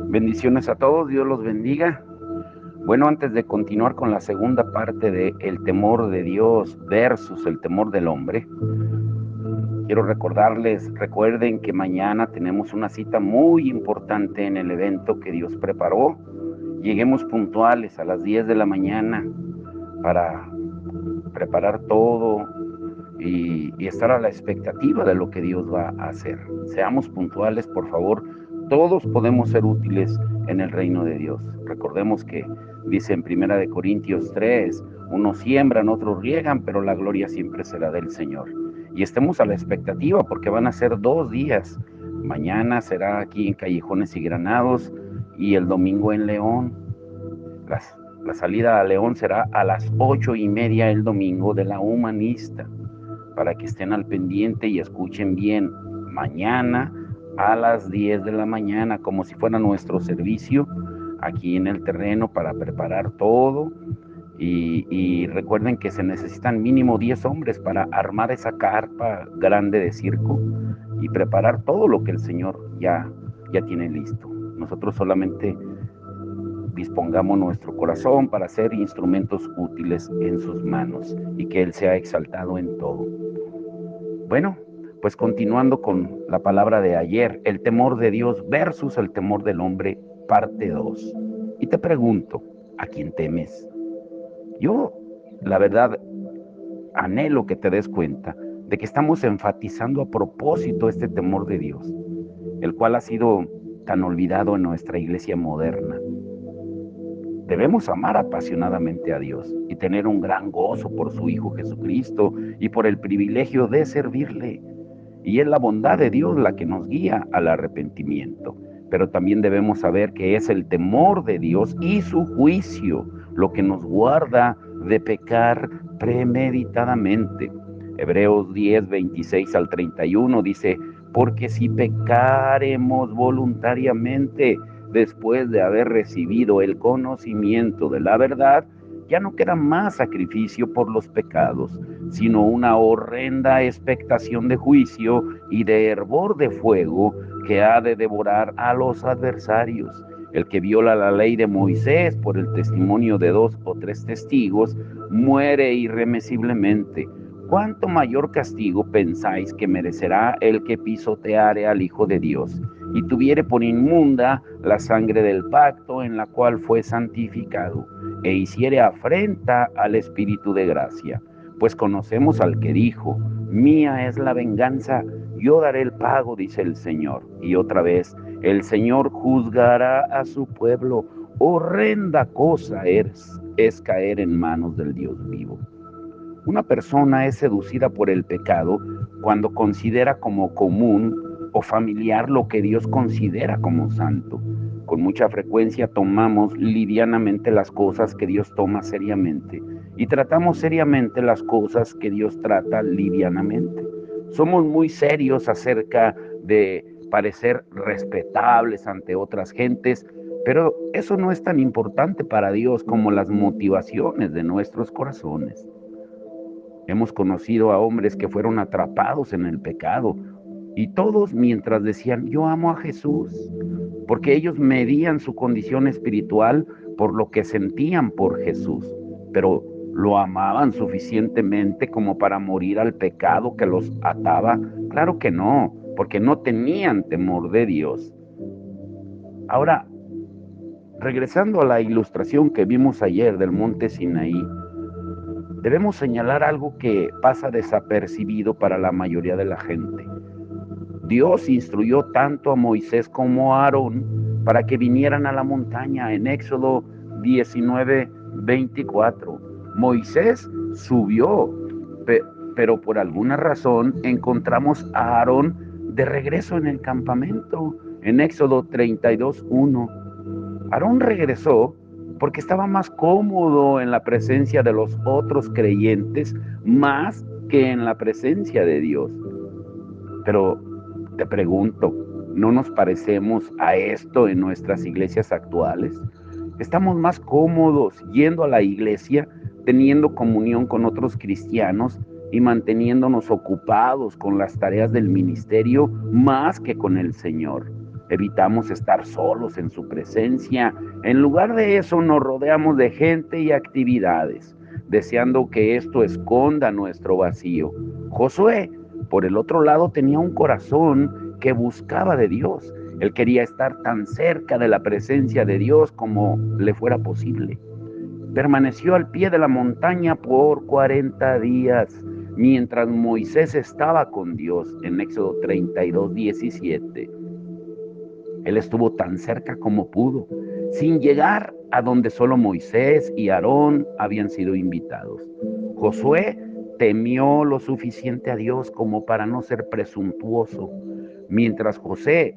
Bendiciones a todos, Dios los bendiga. Bueno, antes de continuar con la segunda parte de el temor de Dios versus el temor del hombre, quiero recuerden que mañana tenemos una cita muy importante en el evento que Dios preparó. Lleguemos puntuales a las 10 de la mañana para preparar todo y estar a la expectativa de lo que Dios va a hacer. Seamos puntuales, por favor. Todos podemos ser útiles en el reino de Dios. Recordemos que dice en 1 Corintios 3, unos siembran, otros riegan, pero la gloria siempre será del Señor. Y estemos a la expectativa porque van a ser 2 días. Mañana será aquí en Callejones y Granados y el domingo en León. La salida a León será a las 8:30 el domingo de la Humanista, para que estén al pendiente y escuchen bien. Mañana a las 10 de la mañana, como si fuera nuestro servicio aquí en el terreno para preparar todo. Y recuerden que se necesitan mínimo 10 hombres para armar esa carpa grande de circo y preparar todo lo que el Señor ya tiene listo. Nosotros solamente dispongamos nuestro corazón para ser instrumentos útiles en sus manos y que Él sea exaltado en todo. Bueno, pues continuando con la palabra de ayer, el temor de Dios versus el temor del hombre, parte 2. Y te pregunto, ¿a quién temes? Yo, la verdad, anhelo que te des cuenta de que estamos enfatizando a propósito este temor de Dios, el cual ha sido tan olvidado en nuestra iglesia moderna. Debemos amar apasionadamente a Dios y tener un gran gozo por su Hijo Jesucristo y por el privilegio de servirle. Y es la bondad de Dios la que nos guía al arrepentimiento. Pero también debemos saber que es el temor de Dios y su juicio lo que nos guarda de pecar premeditadamente. Hebreos 10, 26 al 31 dice, porque si pecaremos voluntariamente después de haber recibido el conocimiento de la verdad, ya no queda más sacrificio por los pecados, sino una horrenda expectación de juicio y de hervor de fuego que ha de devorar a los adversarios. El que viola la ley de Moisés por el testimonio de 2 o 3 testigos muere irremisiblemente. ¿Cuánto mayor castigo pensáis que merecerá el que pisoteare al Hijo de Dios y tuviere por inmunda la sangre del pacto en la cual fue santificado, e hiciere afrenta al Espíritu de gracia? Pues conocemos al que dijo, mía es la venganza, yo daré el pago, dice el Señor. Y otra vez, el Señor juzgará a su pueblo. Horrenda cosa es caer en manos del Dios vivo. Una persona es seducida por el pecado cuando considera como común o familiar lo que Dios considera como santo. Con mucha frecuencia tomamos livianamente las cosas que Dios toma seriamente y tratamos seriamente las cosas que Dios trata livianamente. Somos muy serios acerca de parecer respetables ante otras gentes, pero eso no es tan importante para Dios como las motivaciones de nuestros corazones. Hemos conocido a hombres que fueron atrapados en el pecado y todos mientras decían, yo amo a Jesús, porque ellos medían su condición espiritual por lo que sentían por Jesús, pero ¿lo amaban suficientemente como para morir al pecado que los ataba? Claro que no, porque no tenían temor de Dios. Ahora, regresando a la ilustración que vimos ayer del monte Sinaí, debemos señalar algo que pasa desapercibido para la mayoría de la gente. Dios instruyó tanto a Moisés como a Aarón para que vinieran a la montaña en Éxodo 19, 24. Moisés subió, pero por alguna razón encontramos a Aarón de regreso en el campamento, en Éxodo 32, 1. Aarón regresó porque estaba más cómodo en la presencia de los otros creyentes más que en la presencia de Dios. Pero te pregunto, ¿no nos parecemos a esto en nuestras iglesias actuales? Estamos más cómodos yendo a la iglesia, teniendo comunión con otros cristianos y manteniéndonos ocupados con las tareas del ministerio más que con el Señor. Evitamos estar solos en su presencia. En lugar de eso, nos rodeamos de gente y actividades, deseando que esto esconda nuestro vacío. Josué, por el otro lado, tenía un corazón que buscaba de Dios. Él quería estar tan cerca de la presencia de Dios como le fuera posible. Permaneció al pie de la montaña por 40 días, mientras Moisés estaba con Dios, en Éxodo 32:17. Él estuvo tan cerca como pudo, sin llegar a donde solo Moisés y Aarón habían sido invitados. Josué temió lo suficiente a Dios como para no ser presuntuoso. Mientras Josué,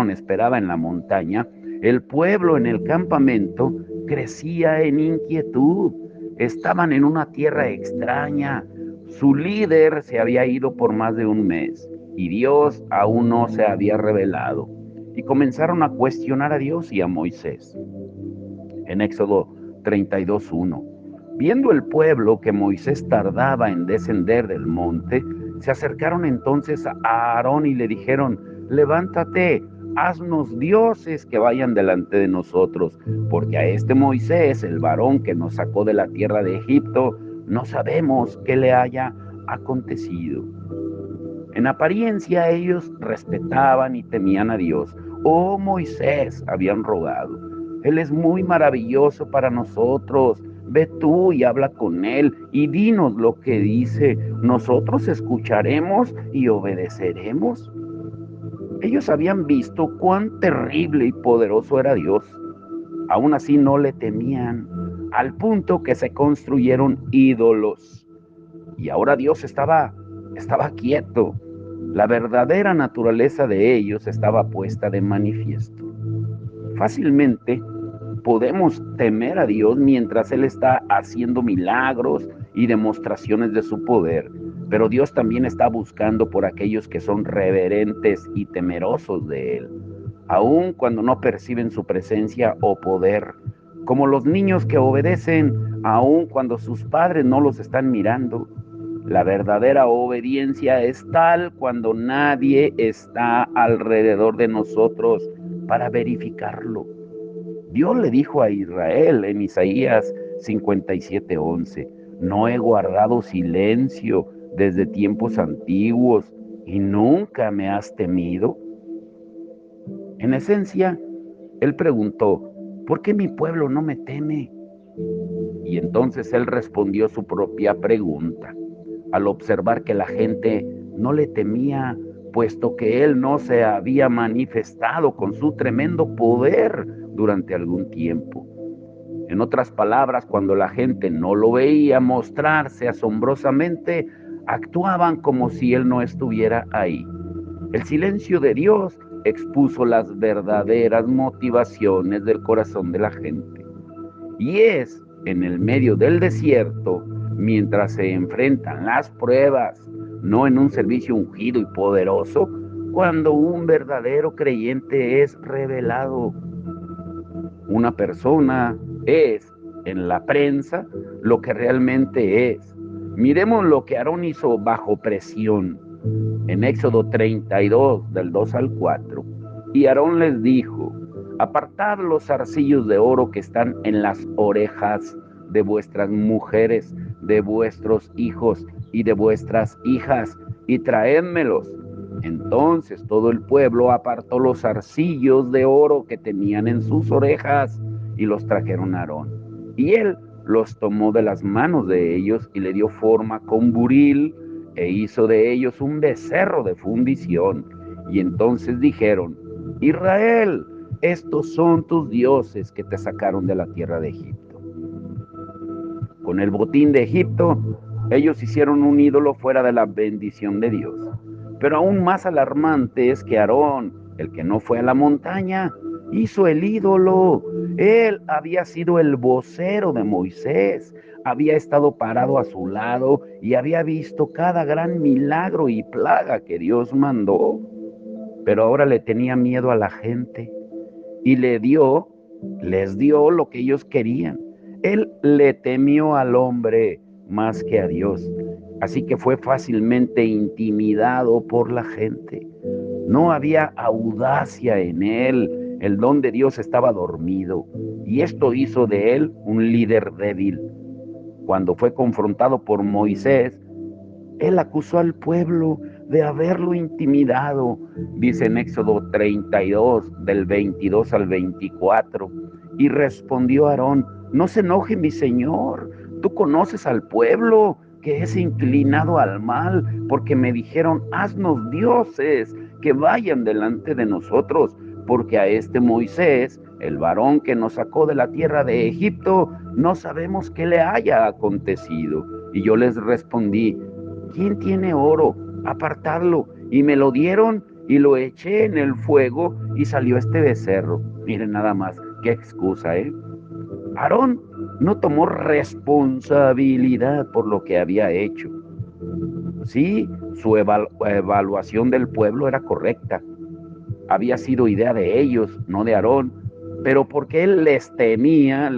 esperaba en la montaña, el pueblo en el campamento crecía en inquietud. Estaban en una tierra extraña. Su líder se había ido por más de un mes y Dios aún no se había revelado. Y comenzaron a cuestionar a Dios y a Moisés. En Éxodo 32:1. Viendo el pueblo que Moisés tardaba en descender del monte, se acercaron entonces a Aarón y le dijeron: levántate, haznos dioses que vayan delante de nosotros, porque a este Moisés, el varón que nos sacó de la tierra de Egipto, no sabemos qué le haya acontecido. En apariencia ellos respetaban y temían a Dios. Oh Moisés, habían rogado, Él es muy maravilloso para nosotros. Ve tú y habla con Él y dinos lo que dice. Nosotros escucharemos y obedeceremos. Ellos habían visto cuán terrible y poderoso era Dios. Aún así no le temían, al punto que se construyeron ídolos. Y ahora Dios estaba quieto. La verdadera naturaleza de ellos estaba puesta de manifiesto. Fácilmente podemos temer a Dios mientras Él está haciendo milagros y demostraciones de su poder, pero Dios también está buscando por aquellos que son reverentes y temerosos de Él, aun cuando no perciben su presencia o poder, como los niños que obedecen aun cuando sus padres no los están mirando. La verdadera obediencia es tal cuando nadie está alrededor de nosotros para verificarlo. Dios le dijo a Israel en Isaías 57:11: no he guardado silencio desde tiempos antiguos y nunca me has temido. En esencia, Él preguntó: ¿por qué mi pueblo no me teme? Y entonces Él respondió su propia pregunta, al observar que la gente no le temía, puesto que Él no se había manifestado con su tremendo poder durante algún tiempo. En otras palabras, cuando la gente no lo veía mostrarse asombrosamente, actuaban como si Él no estuviera ahí. El silencio de Dios expuso las verdaderas motivaciones del corazón de la gente. Y es en el medio del desierto, mientras se enfrentan las pruebas, no en un servicio ungido y poderoso, cuando un verdadero creyente es revelado. Una persona es en la prensa lo que realmente es. Miremos lo que Aarón hizo bajo presión. En Éxodo 32, del 2 al 4. Y Aarón les dijo: apartad los zarcillos de oro que están en las orejas de vuestras mujeres, de vuestros hijos y de vuestras hijas, y traédmelos. Entonces todo el pueblo apartó los zarcillos de oro que tenían en sus orejas y los trajeron a Aarón. Y él los tomó de las manos de ellos y le dio forma con buril e hizo de ellos un becerro de fundición. Y entonces dijeron: Israel, estos son tus dioses que te sacaron de la tierra de Egipto. Con el botín de Egipto, ellos hicieron un ídolo fuera de la bendición de Dios. Pero aún más alarmante es que Aarón, el que no fue a la montaña, hizo el ídolo. Él había sido el vocero de Moisés, había estado parado a su lado y había visto cada gran milagro y plaga que Dios mandó. Pero ahora le tenía miedo a la gente y les dio lo que ellos querían. Él le temió al hombre más que a Dios, así que fue fácilmente intimidado por la gente. no había audacia en él, el don de Dios estaba dormido, y esto hizo de él un líder débil. Cuando fue confrontado por Moisés, él acusó al pueblo de haberlo intimidado, dice en Éxodo 32, del 22 al 24. Y respondió Aarón: no se enoje mi señor, tú conoces al pueblo que es inclinado al mal, porque me dijeron: haznos dioses que vayan delante de nosotros, porque a este Moisés, el varón que nos sacó de la tierra de Egipto, no sabemos qué le haya acontecido. Y yo les respondí: ¿quién tiene oro? Apartadlo. Y me lo dieron y lo eché en el fuego y salió este becerro. Miren nada más, qué excusa, ¿eh? Aarón no tomó responsabilidad por lo que había hecho. Sí, su evaluación del pueblo era correcta. Había sido idea de ellos, no de Aarón, pero porque él les tenía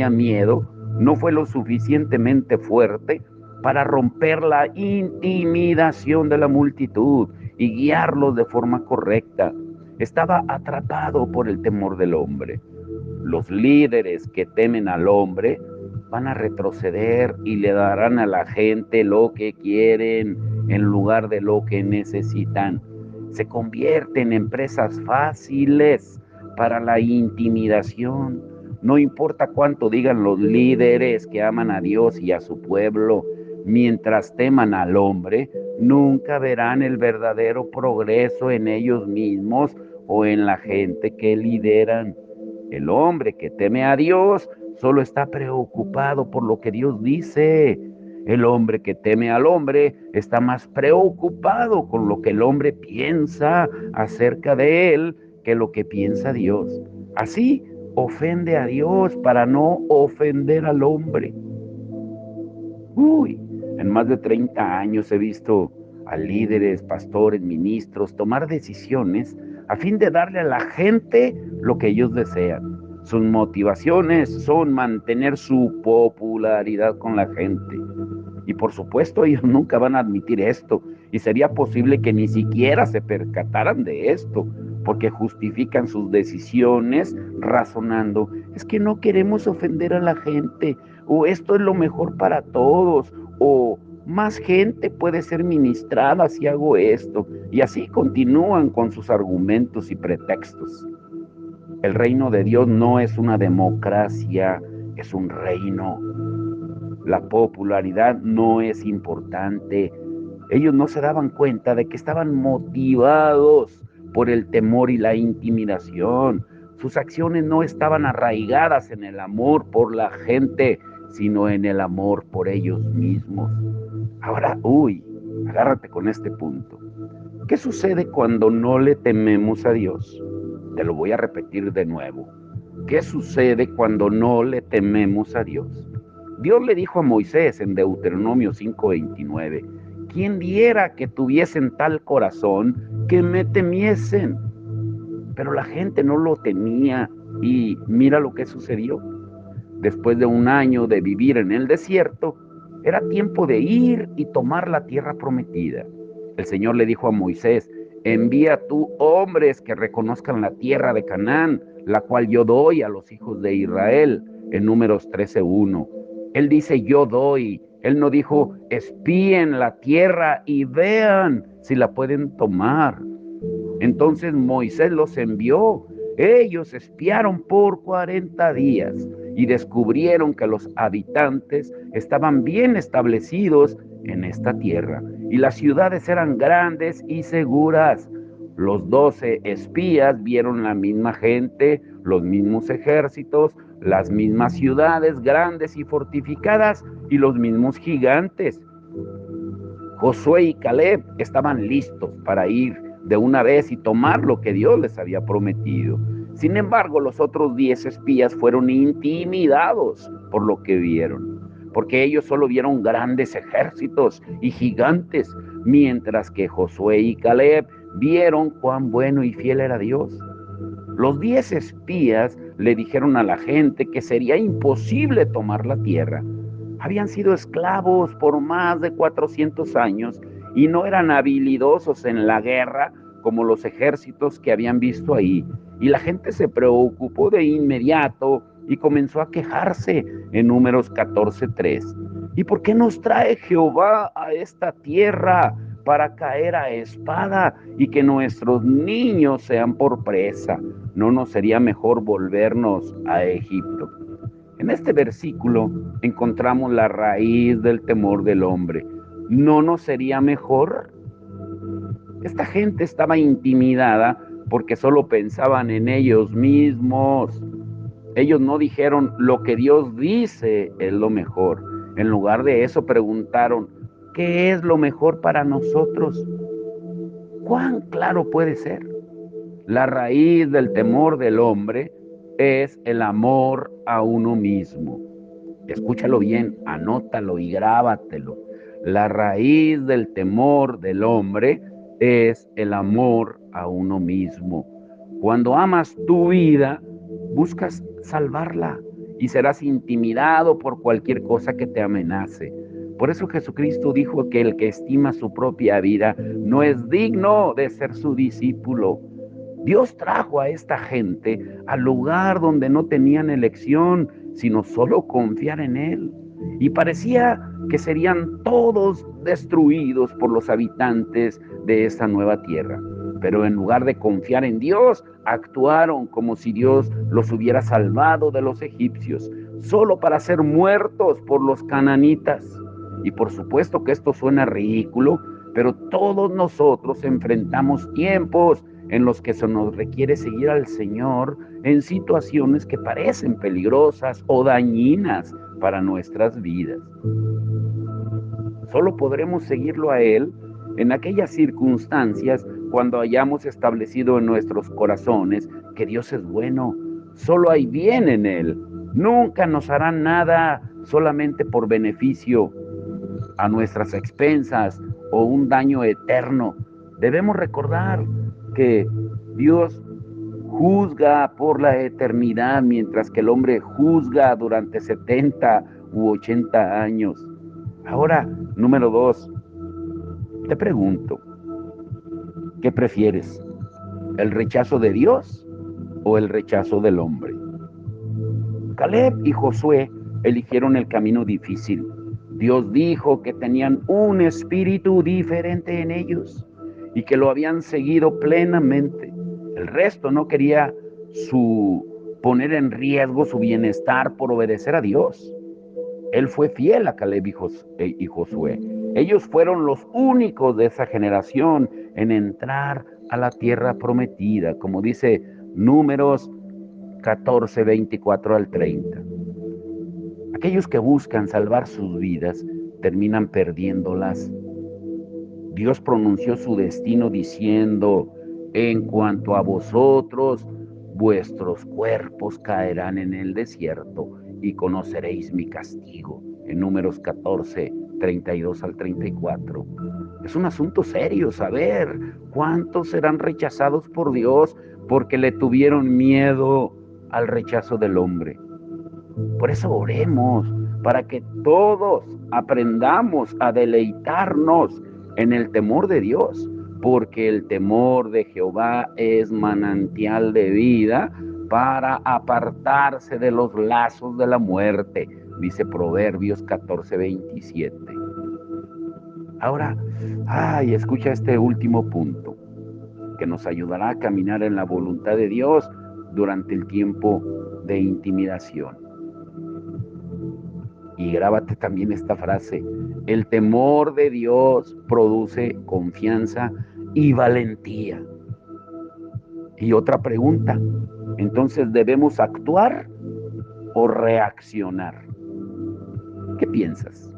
miedo, no fue lo suficientemente fuerte para romper la intimidación de la multitud y guiarlos de forma correcta. Estaba atrapado por el temor del hombre. Los líderes que temen al hombre van a retroceder y le darán a la gente lo que quieren en lugar de lo que necesitan. Se convierten en presas fáciles para la intimidación. No importa cuánto digan los líderes que aman a Dios y a su pueblo, mientras teman al hombre, nunca verán el verdadero progreso en ellos mismos o en la gente que lideran. El hombre que teme a Dios solo está preocupado por lo que Dios dice. El hombre que teme al hombre está más preocupado con lo que el hombre piensa acerca de él que lo que piensa Dios. Así ofende a Dios para no ofender al hombre. En más de 30 años he visto a líderes, pastores, ministros tomar decisiones a fin de darle a la gente lo que ellos desean. Sus motivaciones son mantener su popularidad con la gente. Y por supuesto ellos nunca van a admitir esto, y sería posible que ni siquiera se percataran de esto, porque justifican sus decisiones razonando: es que no queremos ofender a la gente, o esto es lo mejor para todos, o más gente puede ser ministrada si hago esto, y así continúan con sus argumentos y pretextos. El reino de Dios no es una democracia, es un reino. La popularidad no es importante. Ellos no se daban cuenta de que estaban motivados por el temor y la intimidación. Sus acciones no estaban arraigadas en el amor por la gente, sino en el amor por ellos mismos. Ahora, agárrate con este punto. ¿Qué sucede cuando no le tememos a Dios? Te lo voy a repetir de nuevo. ¿Qué sucede cuando no le tememos a Dios? Dios le dijo a Moisés en Deuteronomio 5:29: ¿quién diera que tuviesen tal corazón que me temiesen? Pero la gente no lo tenía, y mira lo que sucedió. Después de un año de vivir en el desierto, era tiempo de ir y tomar la tierra prometida. El Señor le dijo a Moisés: envía tú hombres que reconozcan la tierra de Canaán, la cual yo doy a los hijos de Israel, en Números 13:1. Él dice yo doy. Él no dijo espíen la tierra y vean si la pueden tomar. Entonces Moisés los envió. Ellos espiaron por 40 días y descubrieron que los habitantes estaban bien establecidos en esta tierra y las ciudades eran grandes y seguras. Los 12 espías vieron la misma gente, los mismos ejércitos, las mismas ciudades grandes y fortificadas y los mismos gigantes. Josué y Caleb estaban listos para ir de una vez y tomar lo que Dios les había prometido. Sin embargo, los otros 10 espías fueron intimidados por lo que vieron, porque ellos solo vieron grandes ejércitos y gigantes, mientras que Josué y Caleb vieron cuán bueno y fiel era Dios. Los 10 espías le dijeron a la gente que sería imposible tomar la tierra. Habían sido esclavos por más de 400 años y no eran habilidosos en la guerra como los ejércitos que habían visto ahí. Y la gente se preocupó de inmediato y comenzó a quejarse en Números 14:3. ¿Y por qué nos trae Jehová a esta tierra para caer a espada y que nuestros niños sean por presa? ¿No nos sería mejor volvernos a Egipto? En este versículo encontramos la raíz del temor del hombre. ¿No nos sería mejor? Esta gente estaba intimidada porque solo pensaban en ellos mismos. Ellos no dijeron lo que Dios dice es lo mejor. En lugar de eso preguntaron, ¿qué es lo mejor para nosotros? ¿Cuán claro puede ser? La raíz del temor del hombre es el amor a uno mismo. Escúchalo bien, anótalo y grábatelo. La raíz del temor del hombre es el amor a uno mismo. Cuando amas tu vida, buscas salvarla y serás intimidado por cualquier cosa que te amenace. Por eso Jesucristo dijo que el que estima su propia vida no es digno de ser su discípulo. Dios trajo a esta gente al lugar donde no tenían elección, sino solo confiar en Él. Y parecía que serían todos destruidos por los habitantes de esta nueva tierra. Pero en lugar de confiar en Dios, actuaron como si Dios los hubiera salvado de los egipcios, solo para ser muertos por los cananitas. Y por supuesto que esto suena ridículo, pero todos nosotros enfrentamos tiempos en los que se nos requiere seguir al Señor en situaciones que parecen peligrosas o dañinas para nuestras vidas. Solo podremos seguirlo a Él en aquellas circunstancias cuando hayamos establecido en nuestros corazones que Dios es bueno. Solo hay bien en Él. Nunca nos hará nada solamente por beneficio a nuestras expensas o un daño eterno. Debemos recordar que Dios juzga por la eternidad, mientras que el hombre juzga durante 70 u 80 años. Ahora, número 2, te pregunto, ¿qué prefieres? ¿El rechazo de Dios o el rechazo del hombre? Caleb y Josué eligieron el camino difícil. Dios dijo que tenían un espíritu diferente en ellos y que lo habían seguido plenamente. El resto no quería poner en riesgo su bienestar por obedecer a Dios. Él fue fiel a Caleb y Josué. Ellos fueron los únicos de esa generación en entrar a la tierra prometida, como dice Números 14, 24 al 30. Aquellos que buscan salvar sus vidas terminan perdiéndolas. Dios pronunció su destino diciendo, en cuanto a vosotros, vuestros cuerpos caerán en el desierto y conoceréis mi castigo. En Números 14, 32 al 34. Es un asunto serio saber cuántos serán rechazados por Dios porque le tuvieron miedo al rechazo del hombre. Por eso oremos, para que todos aprendamos a deleitarnos en el temor de Dios, porque el temor de Jehová es manantial de vida para apartarse de los lazos de la muerte, dice Proverbios 14:27. Ahora, escucha este último punto, que nos ayudará a caminar en la voluntad de Dios durante el tiempo de intimidación. Y grábate también esta frase: el temor de Dios produce confianza y valentía. Y otra pregunta, entonces, ¿debemos actuar o reaccionar? ¿Qué piensas?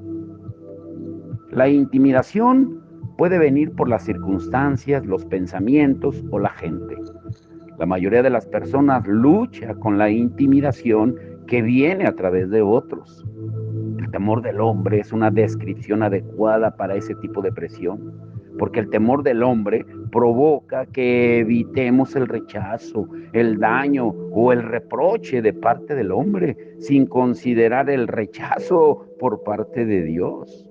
La intimidación puede venir por las circunstancias, los pensamientos o la gente. La mayoría de las personas lucha con la intimidación que viene a través de otros. El temor del hombre es una descripción adecuada para ese tipo de presión, porque el temor del hombre provoca que evitemos el rechazo, el daño o el reproche de parte del hombre, sin considerar el rechazo por parte de Dios.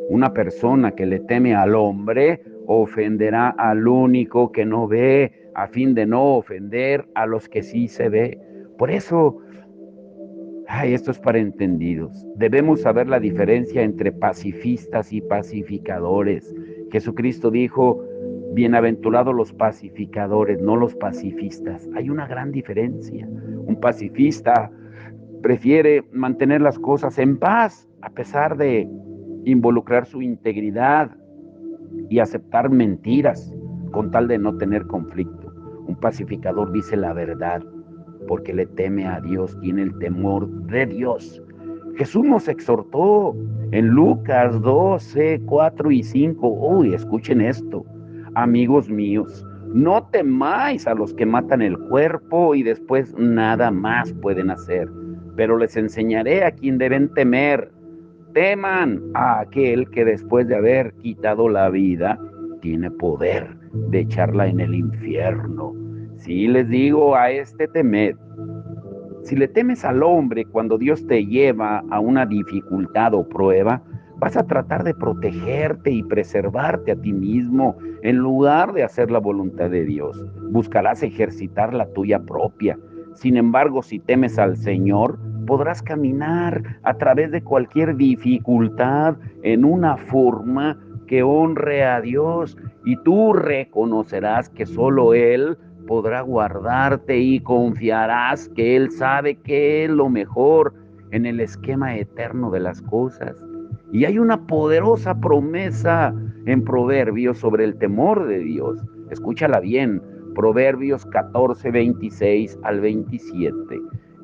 Una persona que le teme al hombre ofenderá al único que no ve, a fin de no ofender a los que sí se ve. Por eso, esto es para entendidos. Debemos saber la diferencia entre pacifistas y pacificadores. Jesucristo dijo, bienaventurados los pacificadores, no los pacifistas. Hay una gran diferencia. Un pacifista prefiere mantener las cosas en paz, a pesar de involucrar su integridad y aceptar mentiras, con tal de no tener conflicto. Un pacificador dice la verdad, porque le teme a Dios, tiene el temor de Dios. Jesús nos exhortó en Lucas 12, 4 y 5. Uy, escuchen esto. Amigos míos, no temáis a los que matan el cuerpo y después nada más pueden hacer, pero les enseñaré a quién deben temer. Teman a aquel que después de haber quitado la vida, tiene poder de echarla en el infierno. Sí les digo, a este temed. Si le temes al hombre cuando Dios te lleva a una dificultad o prueba, vas a tratar de protegerte y preservarte a ti mismo en lugar de hacer la voluntad de Dios. Buscarás ejercitar la tuya propia. Sin embargo, si temes al Señor, podrás caminar a través de cualquier dificultad en una forma que honre a Dios, y tú reconocerás que solo Él podrá guardarte y confiarás que Él sabe qué es lo mejor en el esquema eterno de las cosas. Y hay una poderosa promesa en Proverbios sobre el temor de Dios. Escúchala bien, Proverbios 14, 26 al 27.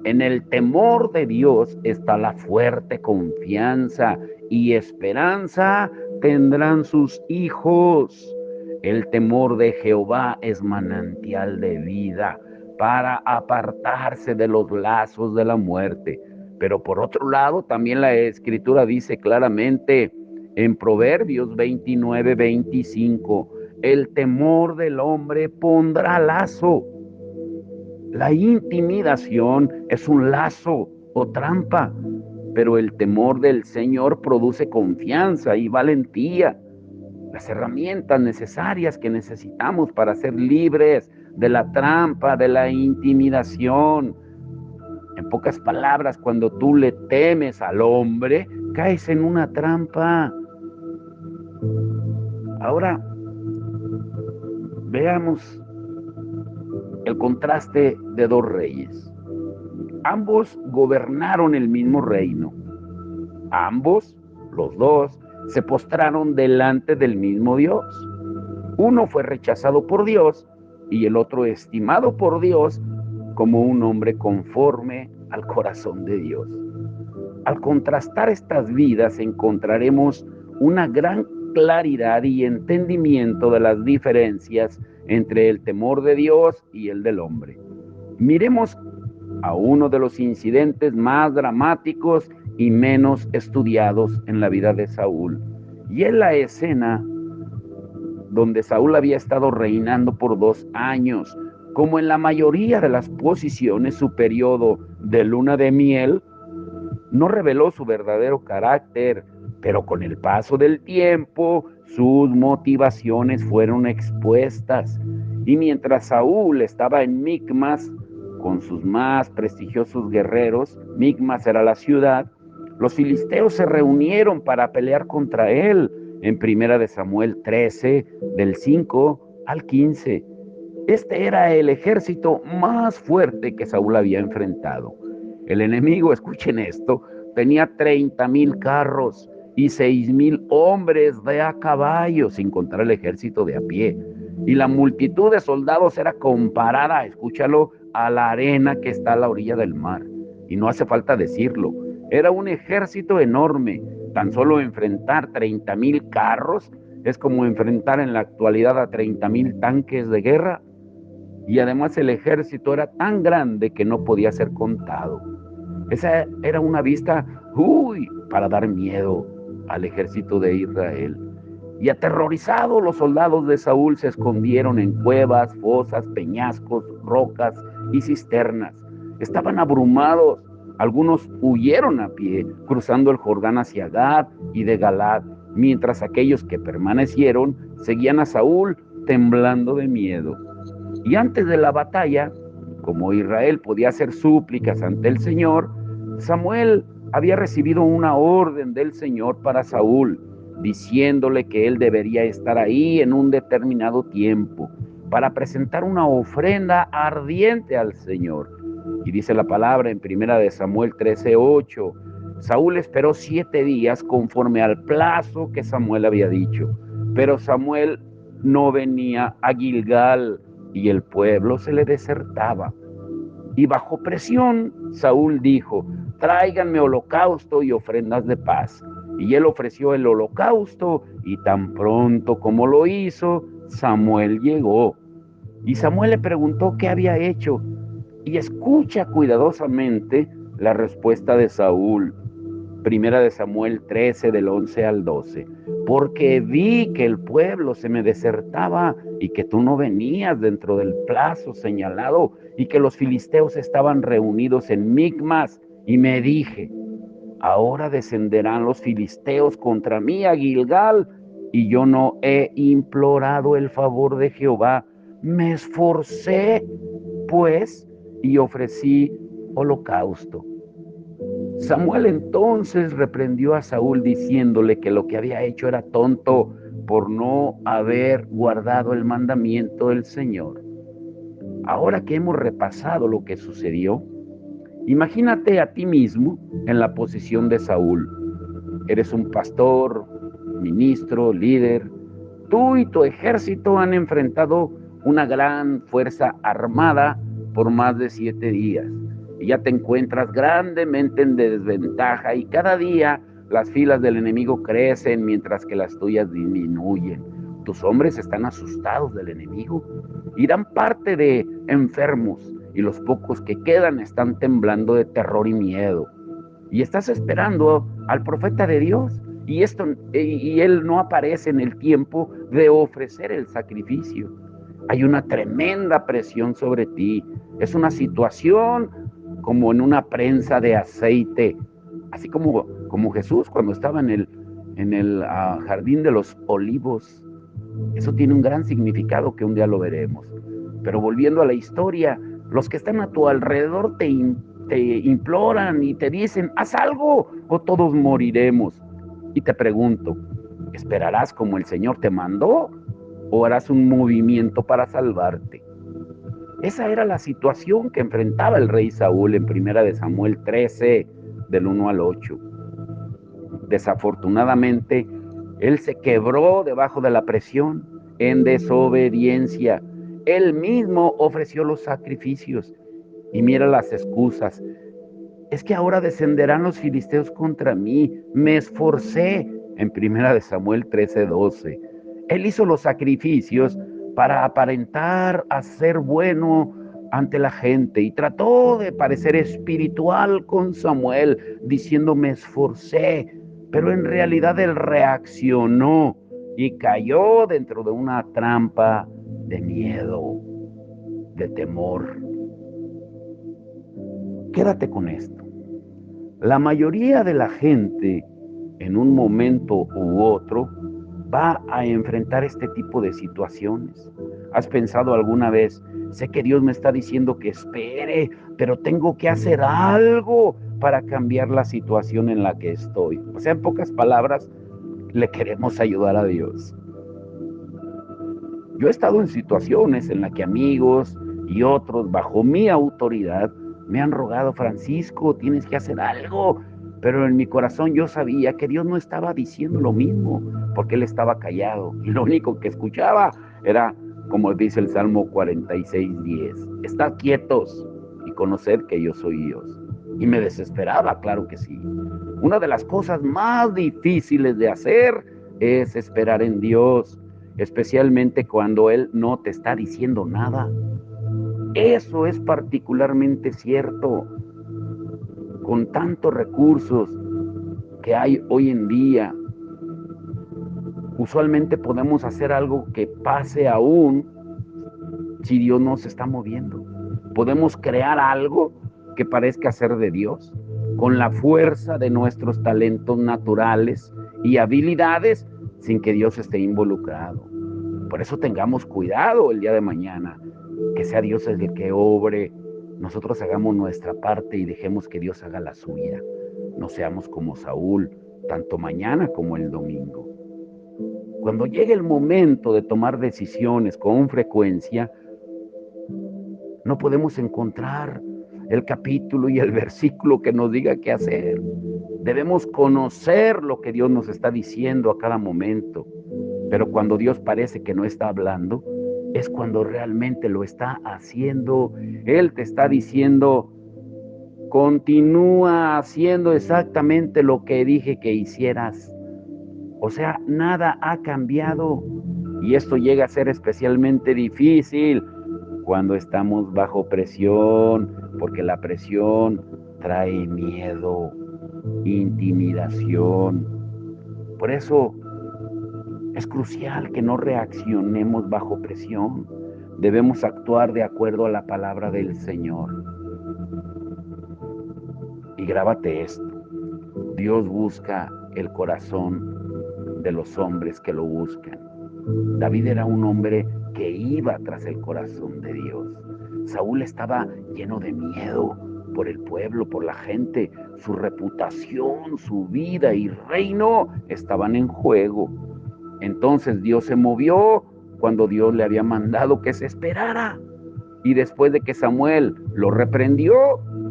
En el temor de Dios está la fuerte confianza y esperanza tendrán sus hijos. El temor de Jehová es manantial de vida para apartarse de los lazos de la muerte. Pero por otro lado, también la Escritura dice claramente en Proverbios 29, 25, el temor del hombre pondrá lazo. La intimidación es un lazo o trampa, pero el temor del Señor produce confianza y valentía. Las herramientas necesarias que necesitamos para ser libres de la trampa, de la intimidación. En pocas palabras, cuando tú le temes al hombre, caes en una trampa. Ahora, veamos el contraste de dos reyes. Ambos gobernaron el mismo reino. Ambos, los dos, se postraron delante del mismo Dios. Uno fue rechazado por Dios y el otro estimado por Dios como un hombre conforme al corazón de Dios. Al contrastar estas vidas encontraremos una gran claridad y entendimiento de las diferencias entre el temor de Dios y el del hombre. Miremos a uno de los incidentes más dramáticos y menos estudiados en la vida de Saúl. Y es la escena donde Saúl había estado reinando por 2 años. Como en la mayoría de las posiciones, su periodo de luna de miel no reveló su verdadero carácter, pero con el paso del tiempo, sus motivaciones fueron expuestas. Y mientras Saúl estaba en Micmas, con sus más prestigiosos guerreros, Micmas era la ciudad, los filisteos se reunieron para pelear contra él, en 1 Samuel 13, del 5 al 15. Este era el ejército más fuerte que Saúl había enfrentado. El enemigo, escuchen esto, tenía 30,000 carros y 6,000 hombres de a caballo, sin contar el ejército de a pie. Y la multitud de soldados era comparada, escúchalo, a la arena que está a la orilla del mar. Y no hace falta decirlo, era un ejército enorme. Tan solo enfrentar 30,000 carros es como enfrentar en la actualidad a 30,000 tanques de guerra. Y además el ejército era tan grande que no podía ser contado. Esa era una vista, para dar miedo al ejército de Israel. Y aterrorizados, los soldados de Saúl se escondieron en cuevas, fosas, peñascos, rocas y cisternas. Estaban abrumados. Algunos huyeron a pie, cruzando el Jordán hacia Gad y de Galad mientras aquellos que permanecieron seguían a Saúl temblando de miedo. Y antes de la batalla, como Israel podía hacer súplicas ante el Señor, Samuel había recibido una orden del Señor para Saúl, diciéndole que él debería estar ahí en un determinado tiempo para presentar una ofrenda ardiente al Señor. Y dice la palabra en 1 Samuel 13:8, Saúl esperó 7 días conforme al plazo que Samuel había dicho, pero Samuel no venía a Gilgal y el pueblo se le desertaba. Y bajo presión, Saúl dijo, tráiganme holocausto y ofrendas de paz. Y él ofreció el holocausto, y tan pronto como lo hizo, Samuel llegó. Y Samuel le preguntó qué había hecho. Y escucha cuidadosamente la respuesta de Saúl. 1 Samuel 13, del 11 al 12. Porque vi que el pueblo se me desertaba y que tú no venías dentro del plazo señalado y que los filisteos estaban reunidos en Micmas, y me dije, ahora descenderán los filisteos contra mí a Gilgal, y yo no he implorado el favor de Jehová. Me esforcé, pues, y ofrecí holocausto. Samuel entonces reprendió a Saúl diciéndole que lo que había hecho era tonto por no haber guardado el mandamiento del Señor. Ahora que hemos repasado lo que sucedió, imagínate a ti mismo en la posición de Saúl. Eres un pastor, ministro, líder. Tú y tu ejército han enfrentado una gran fuerza armada por más de 7 días. Y ya te encuentras grandemente en desventaja y cada día las filas del enemigo crecen mientras que las tuyas disminuyen. Tus hombres están asustados del enemigo y dan parte de enfermos, y los pocos que quedan están temblando de terror y miedo. Y estás esperando al profeta de Dios, y él no aparece en el tiempo de ofrecer el sacrificio. Hay una tremenda presión sobre ti. Es una situación como en una prensa de aceite, así como Jesús cuando estaba en el jardín de los olivos. Eso tiene un gran significado que un día lo veremos. Pero volviendo a la historia, los que están a tu alrededor te imploran y te dicen, haz algo o todos moriremos. Y te pregunto, ¿esperarás como el Señor te mandó o harás un movimiento para salvarte? Esa era la situación que enfrentaba el rey Saúl en 1 Samuel 13, del 1 al 8. Desafortunadamente, él se quebró debajo de la presión en desobediencia. Él mismo ofreció los sacrificios. Y mira las excusas. Es que ahora descenderán los filisteos contra mí. Me esforcé en 1 Samuel 13:12. Él hizo los sacrificios para aparentar a ser bueno ante la gente y trató de parecer espiritual con Samuel, diciendo me esforcé, pero en realidad él reaccionó y cayó dentro de una trampa de miedo, de temor. Quédate con esto. La mayoría de la gente en un momento u otro va a enfrentar este tipo de situaciones. ¿Has pensado alguna vez, sé que Dios me está diciendo que espere, pero tengo que hacer algo para cambiar la situación en la que estoy? O sea, en pocas palabras, le queremos ayudar a Dios. Yo he estado en situaciones en las que amigos y otros bajo mi autoridad me han rogado, Francisco, tienes que hacer algo. Pero en mi corazón yo sabía que Dios no estaba diciendo lo mismo, porque Él estaba callado. Y lo único que escuchaba era, como dice el Salmo 46:10, estad quietos y conoced que yo soy Dios. Y me desesperaba, claro que sí. Una de las cosas más difíciles de hacer es esperar en Dios, especialmente cuando Él no te está diciendo nada. Eso es particularmente cierto. Con tantos recursos que hay hoy en día, usualmente podemos hacer algo que pase aún si Dios no se está moviendo. Podemos crear algo que parezca ser de Dios con la fuerza de nuestros talentos naturales y habilidades sin que Dios esté involucrado. Por eso tengamos cuidado el día de mañana, que sea Dios el que obre, nosotros hagamos nuestra parte y dejemos que Dios haga la suya. No seamos como Saúl, tanto mañana como el domingo. Cuando llegue el momento de tomar decisiones con frecuencia, no podemos encontrar el capítulo y el versículo que nos diga qué hacer. Debemos conocer lo que Dios nos está diciendo a cada momento. Pero cuando Dios parece que no está hablando, es cuando realmente lo está haciendo. Él te está diciendo, continúa haciendo exactamente lo que dije que hicieras. O sea, nada ha cambiado. Y esto llega a ser especialmente difícil cuando estamos bajo presión, porque la presión trae miedo, intimidación. Por eso es crucial que no reaccionemos bajo presión. Debemos actuar de acuerdo a la palabra del Señor. Y grábate esto: Dios busca el corazón de los hombres que lo buscan. David era un hombre que iba tras el corazón de Dios. Saúl estaba lleno de miedo por el pueblo, por la gente. Su reputación, su vida y reino estaban en juego. Entonces Dios se movió cuando Dios le había mandado que se esperara. Y después de que Samuel lo reprendió,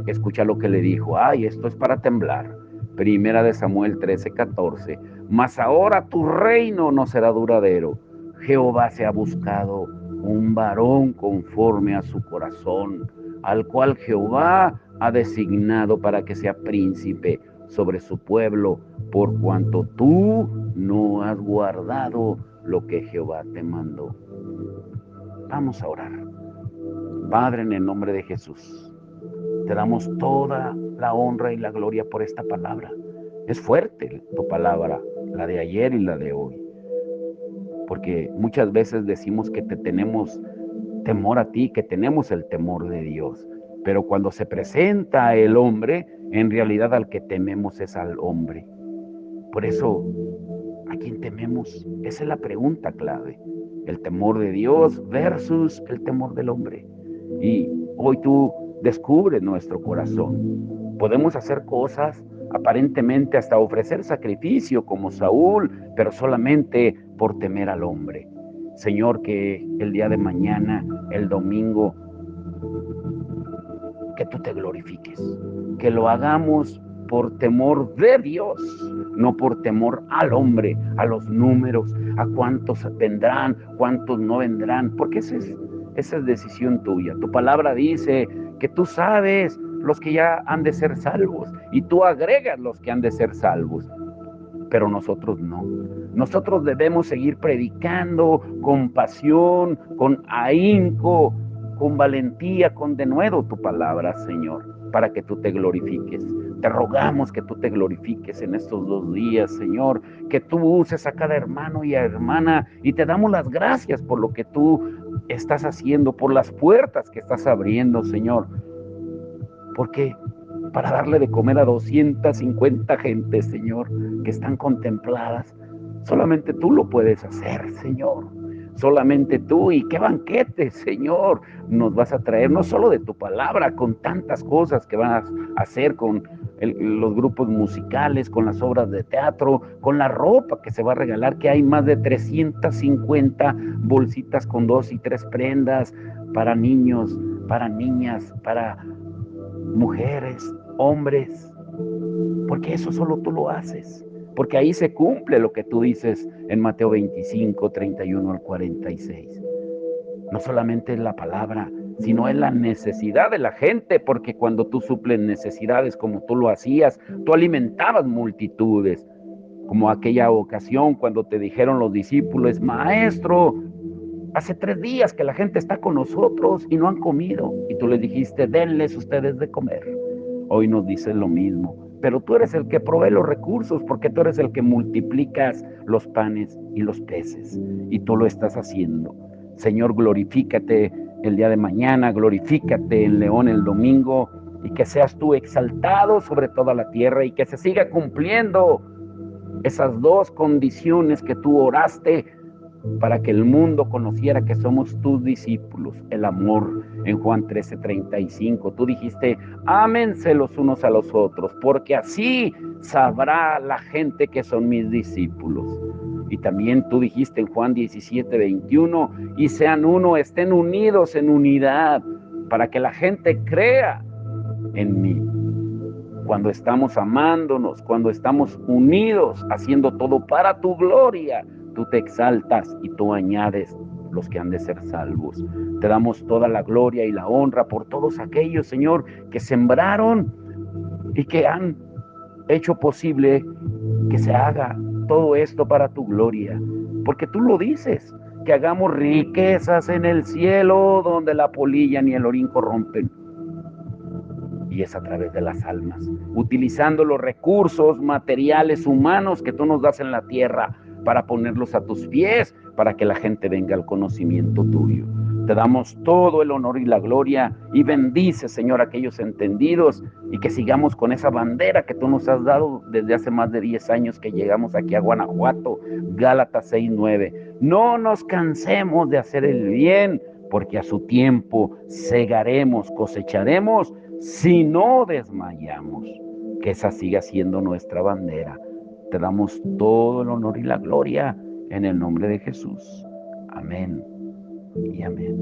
escucha lo que le dijo. Ay, esto es para temblar. Primera de Samuel 13:14. Mas ahora tu reino no será duradero. Jehová se ha buscado un varón conforme a su corazón, al cual Jehová ha designado para que sea príncipe sobre su pueblo, por cuanto tú no has guardado lo que Jehová te mandó. Vamos a orar. Padre, en el nombre de Jesús, te damos toda la honra y la gloria por esta palabra. Es fuerte tu palabra, la de ayer y la de hoy, porque muchas veces decimos que te tenemos temor a ti, que tenemos el temor de Dios, pero cuando se presenta el hombre, en realidad al que tememos es al hombre. Por eso, ¿a quién tememos? Esa es la pregunta clave. El temor de Dios versus el temor del hombre. Y hoy tú descubres nuestro corazón. Podemos hacer cosas, aparentemente hasta ofrecer sacrificio como Saúl, pero solamente por temer al hombre. Señor, que el día de mañana, el domingo, que tú te glorifiques, que lo hagamos por temor de Dios, no por temor al hombre, a los números, a cuántos vendrán, cuántos no vendrán, porque esa es decisión tuya. Tu palabra dice que tú sabes los que ya han de ser salvos y tú agregas los que han de ser salvos, pero nosotros no. Nosotros debemos seguir predicando con pasión, con ahínco, con valentía, con denuedo tu palabra, Señor, para que tú te glorifiques. Te rogamos que tú te glorifiques en estos 2 días, Señor, que tú uses a cada hermano y a hermana, y te damos las gracias por lo que tú estás haciendo, por las puertas que estás abriendo, Señor, porque para darle de comer a 250 gentes, Señor, que están contempladas, solamente tú lo puedes hacer, Señor. Solamente tú. Y qué banquete, Señor, nos vas a traer, no solo de tu palabra, con tantas cosas que vas a hacer con los grupos musicales, con las obras de teatro, con la ropa que se va a regalar, que hay más de 350 bolsitas con 2 y 3 prendas para niños, para niñas, para mujeres, hombres, porque eso solo tú lo haces, porque ahí se cumple lo que tú dices en Mateo 25, 31 al 46. No solamente es la palabra, sino es la necesidad de la gente, porque cuando tú suples necesidades como tú lo hacías, tú alimentabas multitudes, como aquella ocasión cuando te dijeron los discípulos: Maestro, hace 3 días que la gente está con nosotros y no han comido. Y tú les dijiste: denles ustedes de comer. Hoy nos dices lo mismo, pero tú eres el que provee los recursos, porque tú eres el que multiplicas los panes y los peces, y tú lo estás haciendo. Señor, glorifícate el día de mañana, glorifícate en León el domingo, y que seas tú exaltado sobre toda la tierra, y que se siga cumpliendo esas dos condiciones que tú oraste para que el mundo conociera que somos tus discípulos. El amor, en Juan 13:35, tú dijiste, ámense los unos a los otros, porque así sabrá la gente que son mis discípulos. Y también tú dijiste en Juan 17:21, y sean uno, estén unidos en unidad, para que la gente crea en mí. Cuando estamos amándonos, cuando estamos unidos, haciendo todo para tu gloria, tú te exaltas y tú añades los que han de ser salvos. Te damos toda la gloria y la honra por todos aquellos, Señor, que sembraron y que han hecho posible que se haga todo esto para tu gloria. Porque tú lo dices, que hagamos riquezas en el cielo donde la polilla ni el orín corrompen. Y es a través de las almas, utilizando los recursos materiales humanos que tú nos das en la tierra para ponerlos a tus pies, para que la gente venga al conocimiento tuyo. Te damos todo el honor y la gloria y bendice, Señor, a aquellos entendidos y que sigamos con esa bandera que tú nos has dado desde hace más de 10 años que llegamos aquí a Guanajuato, Gálatas 6:9. No nos cansemos de hacer el bien, porque a su tiempo segaremos, cosecharemos, si no desmayamos. Que esa siga siendo nuestra bandera. Te damos todo el honor y la gloria en el nombre de Jesús. Amén y amén.